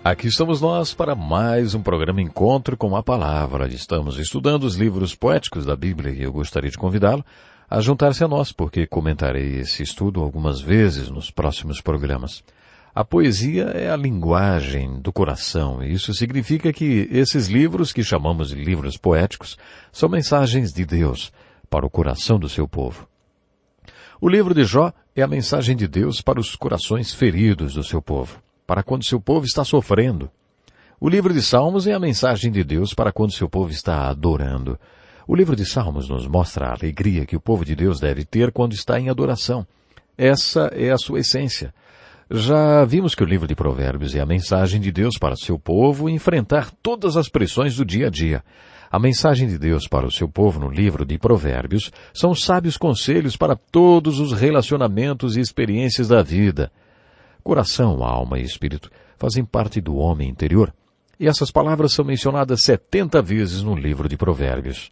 Aqui estamos nós para mais um programa Encontro com a Palavra. Estamos estudando os livros poéticos da Bíblia e eu gostaria de convidá-lo a juntar-se a nós, porque comentarei esse estudo algumas vezes nos próximos programas. A poesia é a linguagem do coração, e isso significa que esses livros, que chamamos de livros poéticos, são mensagens de Deus para o coração do seu povo. O livro de Jó é a mensagem de Deus para os corações feridos do seu povo, para quando seu povo está sofrendo. O livro de Salmos é a mensagem de Deus para quando seu povo está adorando. O livro de Salmos nos mostra a alegria que o povo de Deus deve ter quando está em adoração. Essa é a sua essência. Já vimos que o livro de Provérbios é a mensagem de Deus para seu povo enfrentar todas as pressões do dia a dia. A mensagem de Deus para o seu povo no livro de Provérbios são sábios conselhos para todos os relacionamentos e experiências da vida. Coração, alma e espírito fazem parte do homem interior, e essas palavras são mencionadas 70 vezes no livro de Provérbios.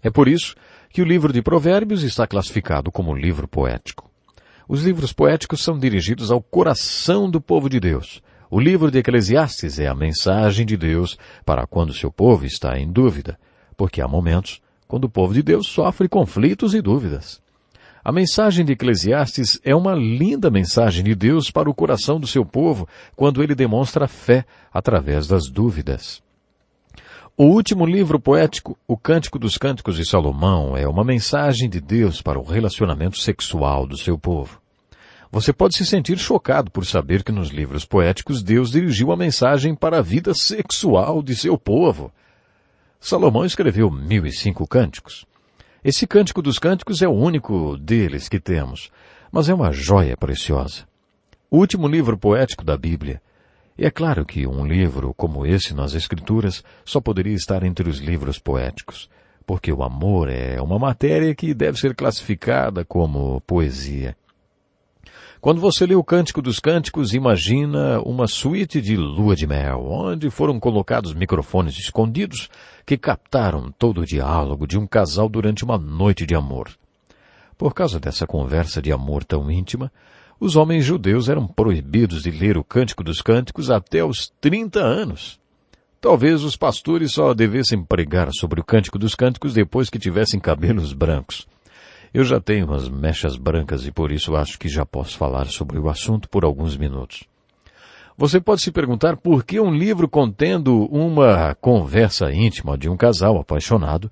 É por isso que o livro de Provérbios está classificado como livro poético. Os livros poéticos são dirigidos ao coração do povo de Deus. O livro de Eclesiastes é a mensagem de Deus para quando seu povo está em dúvida, porque há momentos quando o povo de Deus sofre conflitos e dúvidas. A mensagem de Eclesiastes é uma linda mensagem de Deus para o coração do seu povo, quando ele demonstra fé através das dúvidas. O último livro poético, o Cântico dos Cânticos de Salomão, é uma mensagem de Deus para o relacionamento sexual do seu povo. Você pode se sentir chocado por saber que nos livros poéticos Deus dirigiu a mensagem para a vida sexual de seu povo. Salomão escreveu 1005 cânticos. Esse Cântico dos Cânticos é o único deles que temos, mas é uma joia preciosa. O último livro poético da Bíblia. E é claro que um livro como esse nas Escrituras só poderia estar entre os livros poéticos, porque o amor é uma matéria que deve ser classificada como poesia. Quando você lê o Cântico dos Cânticos, imagina uma suíte de lua de mel, onde foram colocados microfones escondidos que captaram todo o diálogo de um casal durante uma noite de amor. Por causa dessa conversa de amor tão íntima, os homens judeus eram proibidos de ler o Cântico dos Cânticos até os 30 anos. Talvez os pastores só devessem pregar sobre o Cântico dos Cânticos depois que tivessem cabelos brancos. Eu já tenho umas mechas brancas e por isso acho que já posso falar sobre o assunto por alguns minutos. Você pode se perguntar por que um livro contendo uma conversa íntima de um casal apaixonado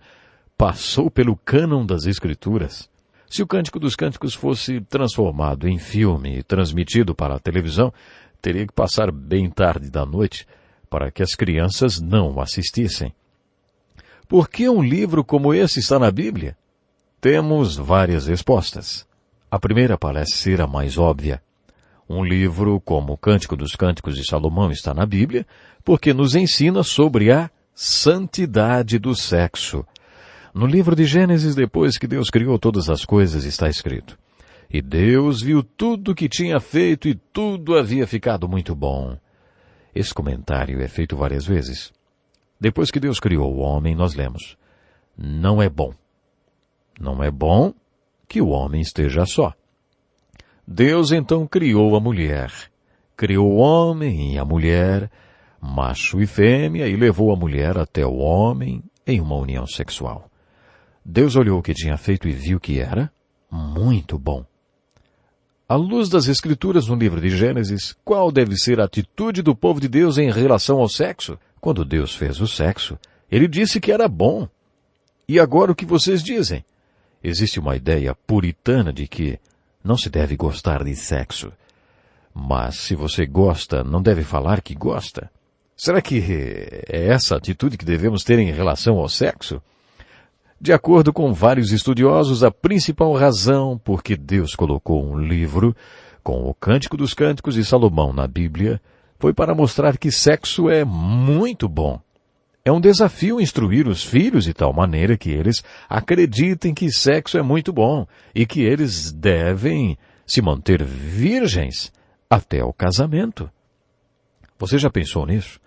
passou pelo cânon das Escrituras. Se o Cântico dos Cânticos fosse transformado em filme e transmitido para a televisão, teria que passar bem tarde da noite para que as crianças não o assistissem. Por que um livro como esse está na Bíblia? Temos várias respostas. A primeira parece ser a mais óbvia. Um livro como o Cântico dos Cânticos de Salomão está na Bíblia porque nos ensina sobre a santidade do sexo. No livro de Gênesis, depois que Deus criou todas as coisas, está escrito: E Deus viu tudo que tinha feito e tudo havia ficado muito bom. Esse comentário é feito várias vezes. Depois que Deus criou o homem, nós lemos: Não é bom. Não é bom que o homem esteja só. Deus então criou a mulher. Criou o homem e a mulher, macho e fêmea, e levou a mulher até o homem em uma união sexual. Deus olhou o que tinha feito e viu que era muito bom. À luz das Escrituras no livro de Gênesis, qual deve ser a atitude do povo de Deus em relação ao sexo? Quando Deus fez o sexo, Ele disse que era bom. E agora o que vocês dizem? Existe uma ideia puritana de que não se deve gostar de sexo. Mas se você gosta, não deve falar que gosta. Será que é essa a atitude que devemos ter em relação ao sexo? De acordo com vários estudiosos, a principal razão por que Deus colocou um livro com o Cântico dos Cânticos de Salomão na Bíblia foi para mostrar que sexo é muito bom. É um desafio instruir os filhos de tal maneira que eles acreditem que sexo é muito bom e que eles devem se manter virgens até o casamento. Você já pensou nisso?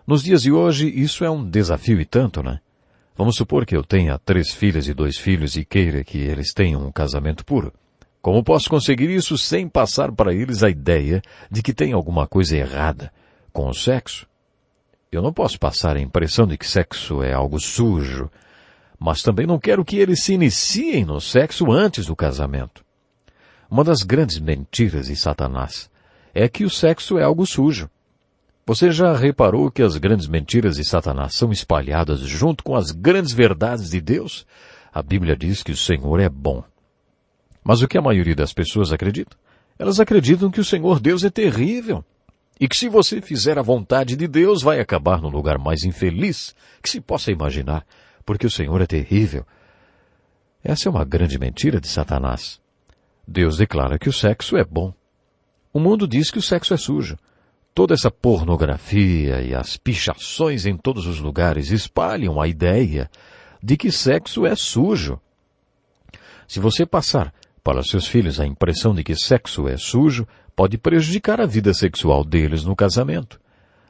Nos dias de hoje, isso é um desafio e tanto, né? Vamos supor que eu tenha 3 filhas e 2 filhos e queira que eles tenham um casamento puro. Como posso conseguir isso sem passar para eles a ideia de que tem alguma coisa errada? com o sexo. Eu não posso passar a impressão de que sexo é algo sujo, mas também não quero que eles se iniciem no sexo antes do casamento. Uma das grandes mentiras de Satanás é que o sexo é algo sujo. Você já reparou que as grandes mentiras de Satanás são espalhadas junto com as grandes verdades de Deus? A Bíblia diz que o Senhor é bom. Mas o que a maioria das pessoas acredita? Elas acreditam que o Senhor Deus é terrível. E que se você fizer a vontade de Deus, vai acabar no lugar mais infeliz que se possa imaginar, porque o Senhor é terrível. Essa é uma grande mentira de Satanás. Deus declara que o sexo é bom. O mundo diz que o sexo é sujo. Toda essa pornografia e as pichações em todos os lugares espalham a ideia de que sexo é sujo. Se você passar para seus filhos a impressão de que sexo é sujo, pode prejudicar a vida sexual deles no casamento.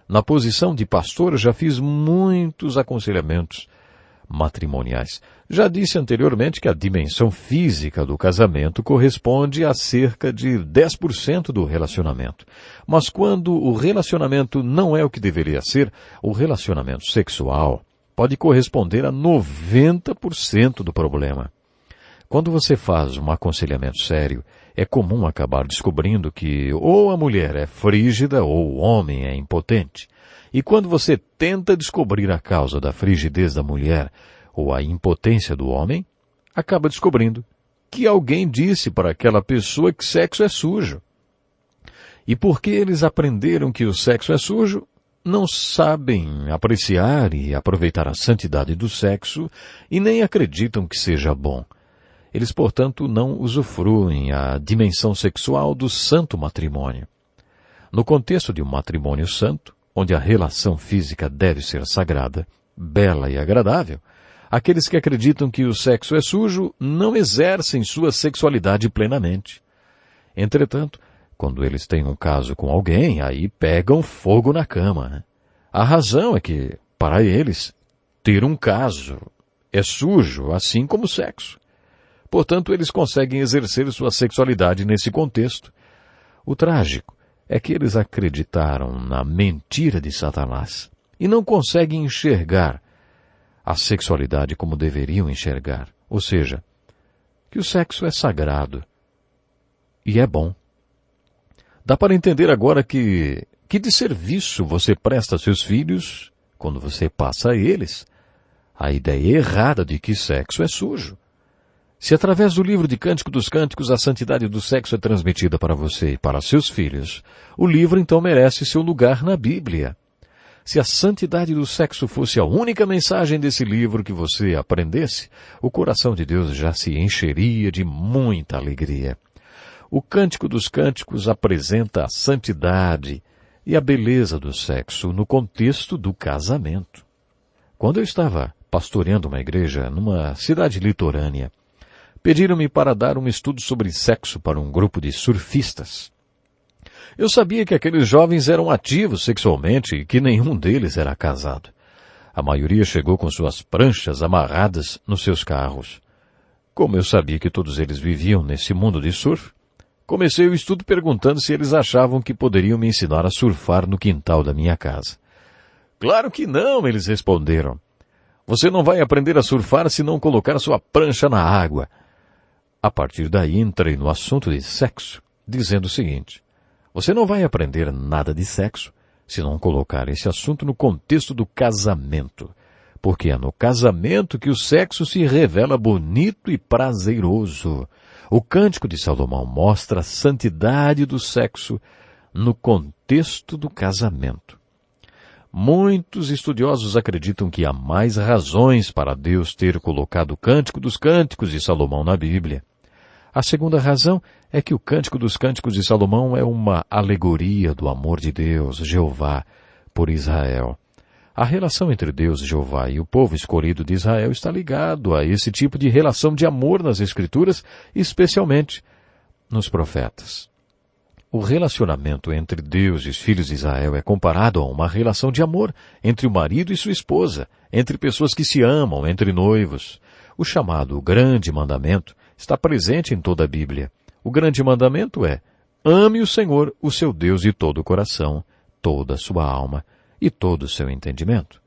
Na posição de pastor, já fiz muitos aconselhamentos matrimoniais. Já disse anteriormente que a dimensão física do casamento corresponde a cerca de 10% do relacionamento. Mas quando o relacionamento não é o que deveria ser, o relacionamento sexual pode corresponder a 90% do problema. Quando você faz um aconselhamento sério, é comum acabar descobrindo que ou a mulher é frígida ou o homem é impotente. E quando você tenta descobrir a causa da frigidez da mulher ou a impotência do homem, acaba descobrindo que alguém disse para aquela pessoa que sexo é sujo. E porque eles aprenderam que o sexo é sujo, não sabem apreciar e aproveitar a santidade do sexo e nem acreditam que seja bom. Eles, portanto, não usufruem a dimensão sexual do santo matrimônio. No contexto de um matrimônio santo, onde a relação física deve ser sagrada, bela e agradável, aqueles que acreditam que o sexo é sujo não exercem sua sexualidade plenamente. Entretanto, quando eles têm um caso com alguém, aí pegam fogo na cama, né? A razão é que, para eles, ter um caso é sujo, assim como o sexo. Portanto, eles conseguem exercer sua sexualidade nesse contexto. O trágico é que eles acreditaram na mentira de Satanás e não conseguem enxergar a sexualidade como deveriam enxergar. Ou seja, que o sexo é sagrado e é bom. Dá para entender agora que desserviço você presta a seus filhos quando você passa a eles a ideia errada de que sexo é sujo. Se através do livro de Cântico dos Cânticos a santidade do sexo é transmitida para você e para seus filhos, o livro então merece seu lugar na Bíblia. Se a santidade do sexo fosse a única mensagem desse livro que você aprendesse, o coração de Deus já se encheria de muita alegria. O Cântico dos Cânticos apresenta a santidade e a beleza do sexo no contexto do casamento. Quando eu estava pastoreando uma igreja numa cidade litorânea, pediram-me para dar um estudo sobre sexo para um grupo de surfistas. Eu sabia que aqueles jovens eram ativos sexualmente e que nenhum deles era casado. A maioria chegou com suas pranchas amarradas nos seus carros. Como eu sabia que todos eles viviam nesse mundo de surf, comecei o estudo perguntando se eles achavam que poderiam me ensinar a surfar no quintal da minha casa. Claro que não, eles responderam. Você não vai aprender a surfar se não colocar sua prancha na água. A partir daí entrei no assunto de sexo, dizendo o seguinte: você não vai aprender nada de sexo se não colocar esse assunto no contexto do casamento, porque é no casamento que o sexo se revela bonito e prazeroso. O Cântico de Salomão mostra a santidade do sexo no contexto do casamento. Muitos estudiosos acreditam que há mais razões para Deus ter colocado o Cântico dos Cânticos de Salomão na Bíblia. A segunda razão é que o Cântico dos Cânticos de Salomão é uma alegoria do amor de Deus, Jeová, por Israel. A relação entre Deus, Jeová e o povo escolhido de Israel está ligado a esse tipo de relação de amor nas Escrituras, especialmente nos profetas. O relacionamento entre Deus e os filhos de Israel é comparado a uma relação de amor entre o marido e sua esposa, entre pessoas que se amam, entre noivos. O chamado Grande Mandamento está presente em toda a Bíblia. O grande mandamento é: ame o Senhor, o seu Deus, de todo o coração, toda a sua alma e todo o seu entendimento.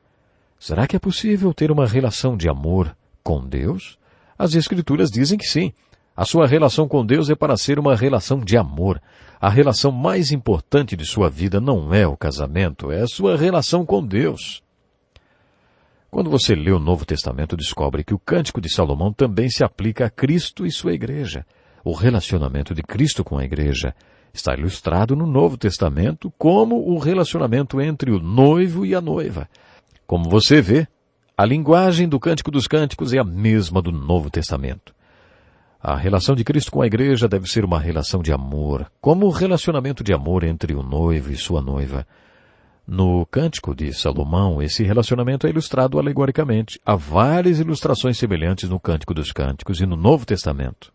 Será que é possível ter uma relação de amor com Deus? As Escrituras dizem que sim. A sua relação com Deus é para ser uma relação de amor. A relação mais importante de sua vida não é o casamento, é a sua relação com Deus. Quando você lê o Novo Testamento, descobre que o Cântico de Salomão também se aplica a Cristo e sua igreja. O relacionamento de Cristo com a igreja está ilustrado no Novo Testamento como o relacionamento entre o noivo e a noiva. Como você vê, a linguagem do Cântico dos Cânticos é a mesma do Novo Testamento. A relação de Cristo com a igreja deve ser uma relação de amor, como o relacionamento de amor entre o noivo e sua noiva. No Cântico de Salomão, esse relacionamento é ilustrado alegoricamente. Há várias ilustrações semelhantes no Cântico dos Cânticos e no Novo Testamento.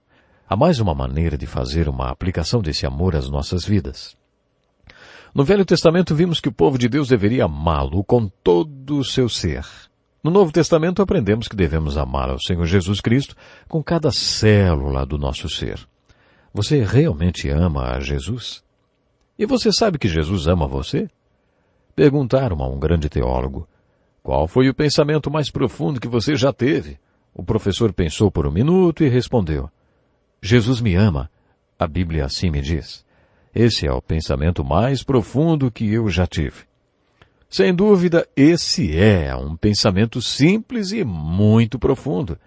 Há mais uma maneira de fazer uma aplicação desse amor às nossas vidas. No Velho Testamento vimos que o povo de Deus deveria amá-lo com todo o seu ser. No Novo Testamento aprendemos que devemos amar ao Senhor Jesus Cristo com cada célula do nosso ser. Você realmente ama a Jesus? E você sabe que Jesus ama você? Perguntaram a um grande teólogo: qual foi o pensamento mais profundo que você já teve? O professor pensou por um minuto e respondeu: Jesus me ama. A Bíblia assim me diz. Esse é o pensamento mais profundo que eu já tive. Sem dúvida, esse é um pensamento simples e muito profundo.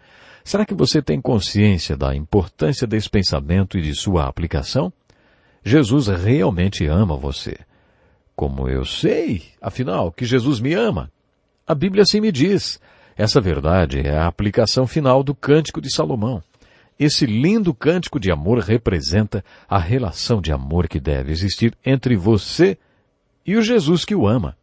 Será que você tem consciência da importância desse pensamento e de sua aplicação? Jesus realmente ama você. Como eu sei, afinal, que Jesus me ama? A Bíblia assim me diz. Essa verdade é a aplicação final do Cântico de Salomão. Esse lindo cântico de amor representa a relação de amor que deve existir entre você e o Jesus que o ama.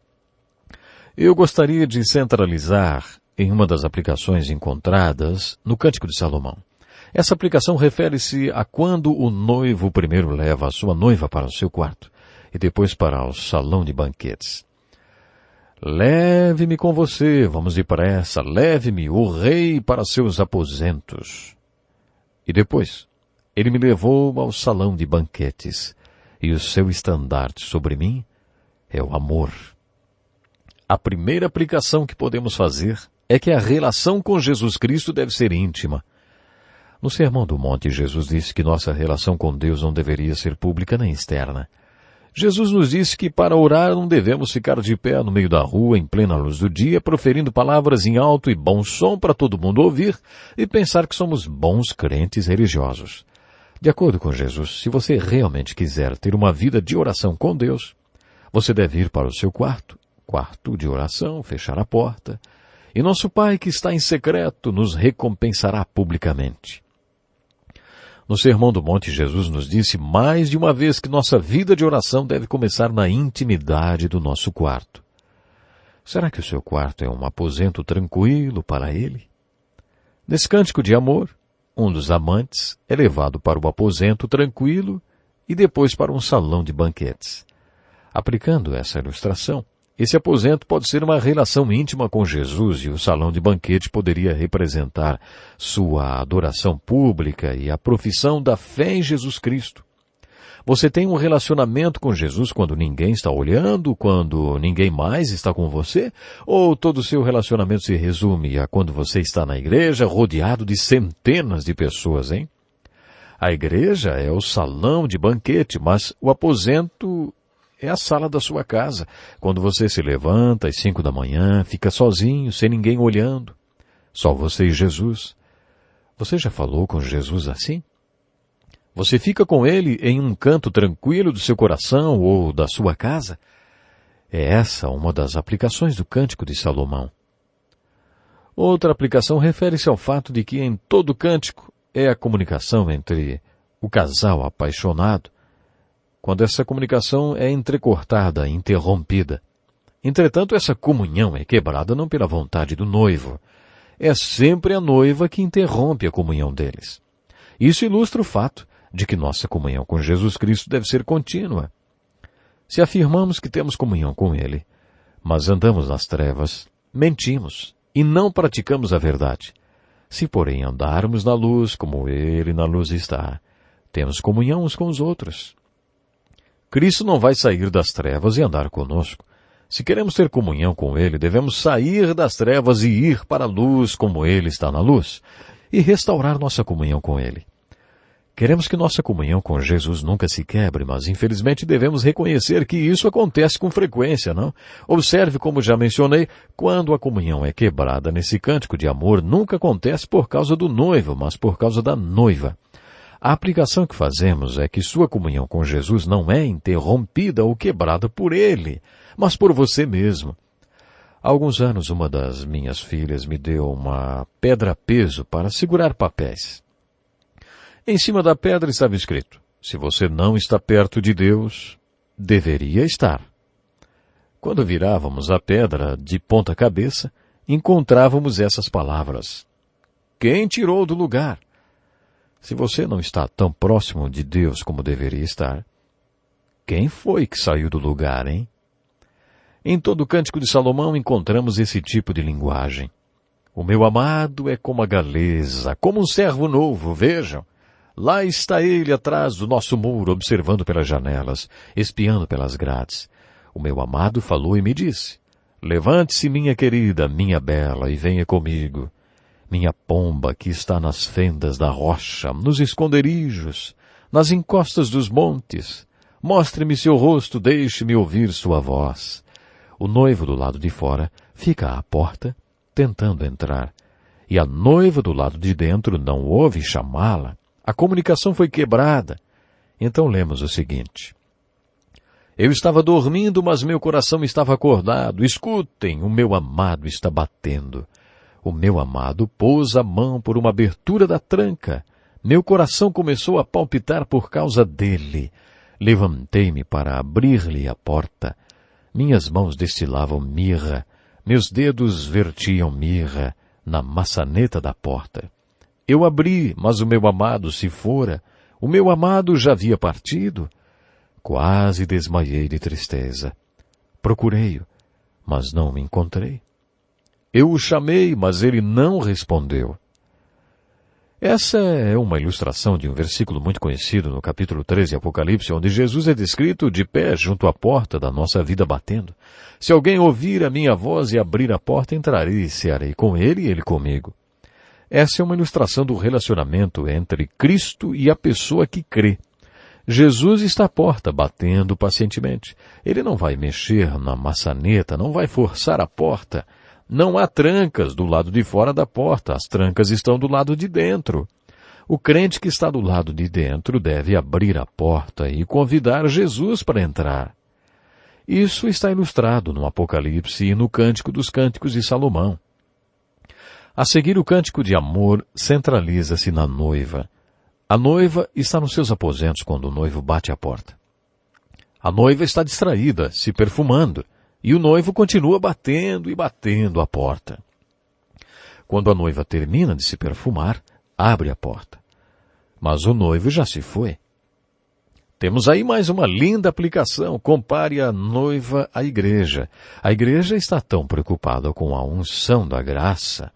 Eu gostaria de centralizar em uma das aplicações encontradas no Cântico de Salomão. Essa aplicação refere-se a quando o noivo primeiro leva a sua noiva para o seu quarto e depois para o salão de banquetes. Leve-me com você, vamos depressa, leve-me, o rei, para seus aposentos. E depois, ele me levou ao salão de banquetes, e o seu estandarte sobre mim é o amor. A primeira aplicação que podemos fazer é que a relação com Jesus Cristo deve ser íntima. No Sermão do Monte, Jesus disse que nossa relação com Deus não deveria ser pública nem externa. Jesus nos disse que para orar não devemos ficar de pé no meio da rua, em plena luz do dia, proferindo palavras em alto e bom som para todo mundo ouvir e pensar que somos bons crentes religiosos. De acordo com Jesus, se você realmente quiser ter uma vida de oração com Deus, você deve ir para o seu quarto de oração, fechar a porta, e nosso Pai que está em secreto nos recompensará publicamente. No Sermão do Monte, Jesus nos disse mais de uma vez que nossa vida de oração deve começar na intimidade do nosso quarto. Será que o seu quarto é um aposento tranquilo para Ele? Nesse cântico de amor, um dos amantes é levado para o aposento tranquilo e depois para um salão de banquetes. Aplicando essa ilustração, esse aposento pode ser uma relação íntima com Jesus e o salão de banquete poderia representar sua adoração pública e a profissão da fé em Jesus Cristo. Você tem um relacionamento com Jesus quando ninguém está olhando, quando ninguém mais está com você? Ou todo o seu relacionamento se resume a quando você está na igreja rodeado de centenas de pessoas, hein? A igreja é o salão de banquete, mas o aposento é a sala da sua casa, quando você se levanta às 5 da manhã, fica sozinho, sem ninguém olhando. Só você e Jesus. Você já falou com Jesus assim? Você fica com Ele em um canto tranquilo do seu coração ou da sua casa? É essa uma das aplicações do Cântico de Salomão. Outra aplicação refere-se ao fato de que em todo cântico é a comunicação entre o casal apaixonado, quando essa comunicação é entrecortada, interrompida. Entretanto, essa comunhão é quebrada não pela vontade do noivo. É sempre a noiva que interrompe a comunhão deles. Isso ilustra o fato de que nossa comunhão com Jesus Cristo deve ser contínua. Se afirmamos que temos comunhão com Ele, mas andamos nas trevas, mentimos e não praticamos a verdade. Se, porém, andarmos na luz como Ele na luz está, temos comunhão uns com os outros. Cristo não vai sair das trevas e andar conosco. Se queremos ter comunhão com Ele, devemos sair das trevas e ir para a luz como Ele está na luz, e restaurar nossa comunhão com Ele. Queremos que nossa comunhão com Jesus nunca se quebre, mas infelizmente devemos reconhecer que isso acontece com frequência, não? Observe, como já mencionei, quando a comunhão é quebrada nesse cântico de amor, nunca acontece por causa do noivo, mas por causa da noiva. A aplicação que fazemos é que sua comunhão com Jesus não é interrompida ou quebrada por Ele, mas por você mesmo. Há alguns anos, uma das minhas filhas me deu uma pedra-peso para segurar papéis. Em cima da pedra estava escrito: se você não está perto de Deus, deveria estar. Quando virávamos a pedra de ponta cabeça, encontrávamos essas palavras: quem tirou do lugar? Se você não está tão próximo de Deus como deveria estar, quem foi que saiu do lugar, hein? Em todo o Cântico de Salomão encontramos esse tipo de linguagem. O meu amado é como a galeza, como um servo novo, vejam. Lá está ele atrás do nosso muro, observando pelas janelas, espiando pelas grades. O meu amado falou e me disse: levante-se, minha querida, minha bela, e venha comigo. Minha pomba que está nas fendas da rocha, nos esconderijos, nas encostas dos montes. Mostre-me seu rosto, deixe-me ouvir sua voz. O noivo do lado de fora fica à porta, tentando entrar. E a noiva do lado de dentro não ouve chamá-la. A comunicação foi quebrada. Então lemos o seguinte: eu estava dormindo, mas meu coração estava acordado. Escutem, o meu amado está batendo. O meu amado pôs a mão por uma abertura da tranca. Meu coração começou a palpitar por causa dele. Levantei-me para abrir-lhe a porta. Minhas mãos destilavam mirra. Meus dedos vertiam mirra na maçaneta da porta. Eu abri, mas o meu amado se fora. O meu amado já havia partido. Quase desmaiei de tristeza. Procurei-o, mas não o encontrei. Eu o chamei, mas ele não respondeu. Essa é uma ilustração de um versículo muito conhecido no capítulo 13 de Apocalipse, onde Jesus é descrito de pé junto à porta da nossa vida batendo. Se alguém ouvir a minha voz e abrir a porta, entrarei e cearei com ele e ele comigo. Essa é uma ilustração do relacionamento entre Cristo e a pessoa que crê. Jesus está à porta, batendo pacientemente. Ele não vai mexer na maçaneta, não vai forçar a porta. Não há trancas do lado de fora da porta, as trancas estão do lado de dentro. O crente que está do lado de dentro deve abrir a porta e convidar Jesus para entrar. Isso está ilustrado no Apocalipse e no Cântico dos Cânticos de Salomão. A seguir, o cântico de amor centraliza-se na noiva. A noiva está nos seus aposentos quando o noivo bate a porta. A noiva está distraída, se perfumando, e o noivo continua batendo e batendo a porta. Quando a noiva termina de se perfumar, abre a porta. Mas o noivo já se foi. Temos aí mais uma linda aplicação. Compare a noiva à igreja. A igreja está tão preocupada com a unção da graça,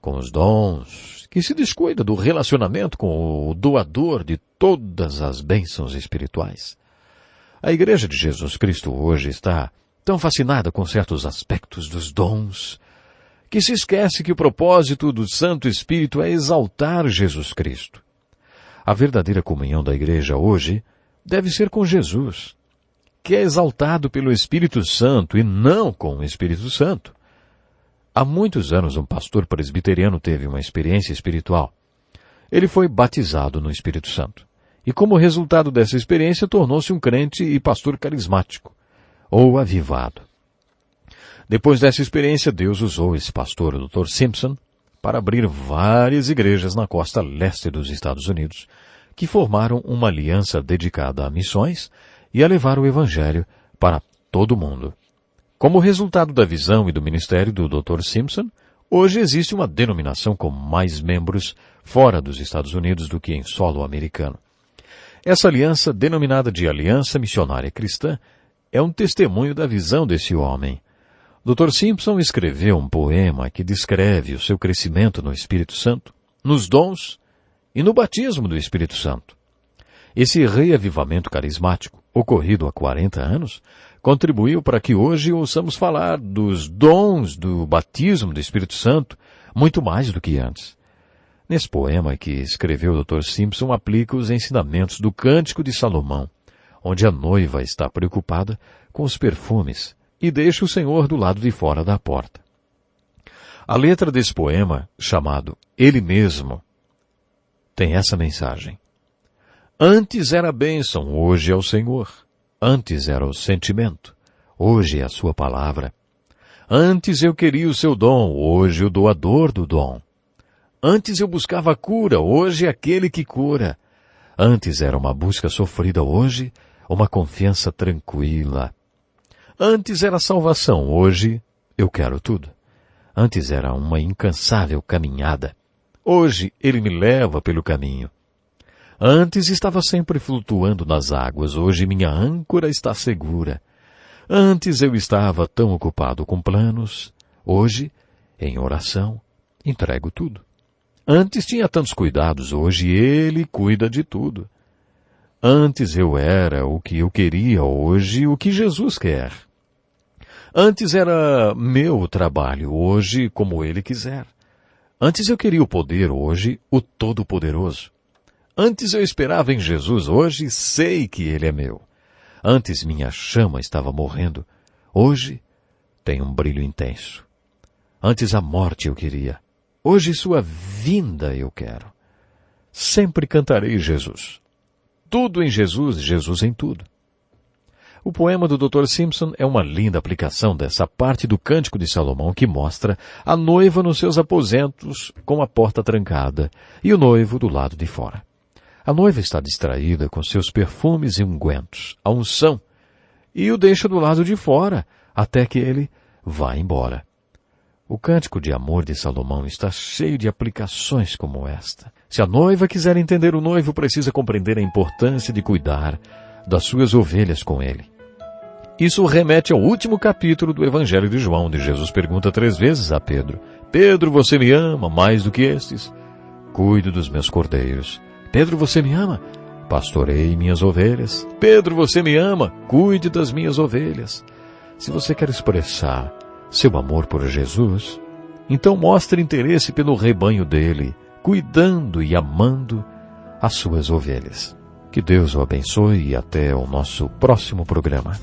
com os dons, que se descuida do relacionamento com o doador de todas as bênçãos espirituais. A igreja de Jesus Cristo hoje está tão fascinada com certos aspectos dos dons, que se esquece que o propósito do Santo Espírito é exaltar Jesus Cristo. A verdadeira comunhão da igreja hoje deve ser com Jesus, que é exaltado pelo Espírito Santo e não com o Espírito Santo. Há muitos anos um pastor presbiteriano teve uma experiência espiritual. Ele foi batizado no Espírito Santo. E como resultado dessa experiência tornou-se um crente e pastor carismático, ou avivado. Depois dessa experiência, Deus usou esse pastor, o Dr. Simpson, para abrir várias igrejas na costa leste dos Estados Unidos, que formaram uma aliança dedicada a missões e a levar o Evangelho para todo o mundo. Como resultado da visão e do ministério do Dr. Simpson, hoje existe uma denominação com mais membros fora dos Estados Unidos do que em solo americano. Essa aliança, denominada de Aliança Missionária Cristã, é um testemunho da visão desse homem. Dr. Simpson escreveu um poema que descreve o seu crescimento no Espírito Santo, nos dons e no batismo do Espírito Santo. Esse reavivamento carismático, ocorrido há 40 anos, contribuiu para que hoje ouçamos falar dos dons do batismo do Espírito Santo, muito mais do que antes. Nesse poema que escreveu o Dr. Simpson aplica os ensinamentos do Cântico de Salomão, onde a noiva está preocupada com os perfumes e deixa o Senhor do lado de fora da porta. A letra desse poema, chamado Ele Mesmo, tem essa mensagem. Antes era a bênção, hoje é o Senhor. Antes era o sentimento, hoje é a sua palavra. Antes eu queria o seu dom, hoje o doador do dom. Antes eu buscava a cura, hoje é aquele que cura. Antes era uma busca sofrida, hoje uma confiança tranquila. Antes era salvação, hoje eu quero tudo. Antes era uma incansável caminhada. Hoje ele me leva pelo caminho. Antes estava sempre flutuando nas águas, hoje minha âncora está segura. Antes eu estava tão ocupado com planos, hoje, em oração, entrego tudo. Antes tinha tantos cuidados, hoje ele cuida de tudo. Antes eu era o que eu queria, hoje o que Jesus quer. Antes era meu o trabalho, hoje como ele quiser. Antes eu queria o poder, hoje o Todo-Poderoso. Antes eu esperava em Jesus, hoje sei que ele é meu. Antes minha chama estava morrendo, hoje tem um brilho intenso. Antes a morte eu queria, hoje sua vinda eu quero. Sempre cantarei Jesus. Tudo em Jesus, Jesus em tudo. O poema do Dr. Simpson é uma linda aplicação dessa parte do Cântico de Salomão que mostra a noiva nos seus aposentos com a porta trancada e o noivo do lado de fora. A noiva está distraída com seus perfumes e ungüentos, a unção, e o deixa do lado de fora até que ele vá embora. O Cântico de Amor de Salomão está cheio de aplicações como esta. Se a noiva quiser entender o noivo, precisa compreender a importância de cuidar das suas ovelhas com ele. Isso remete ao último capítulo do Evangelho de João, onde Jesus pergunta 3 vezes a Pedro: Pedro, você me ama mais do que estes? Cuido dos meus cordeiros. Pedro, você me ama? Pastorei minhas ovelhas. Pedro, você me ama? Cuide das minhas ovelhas. Se você quer expressar seu amor por Jesus, então mostre interesse pelo rebanho dele, cuidando e amando as suas ovelhas. Que Deus o abençoe e até o nosso próximo programa.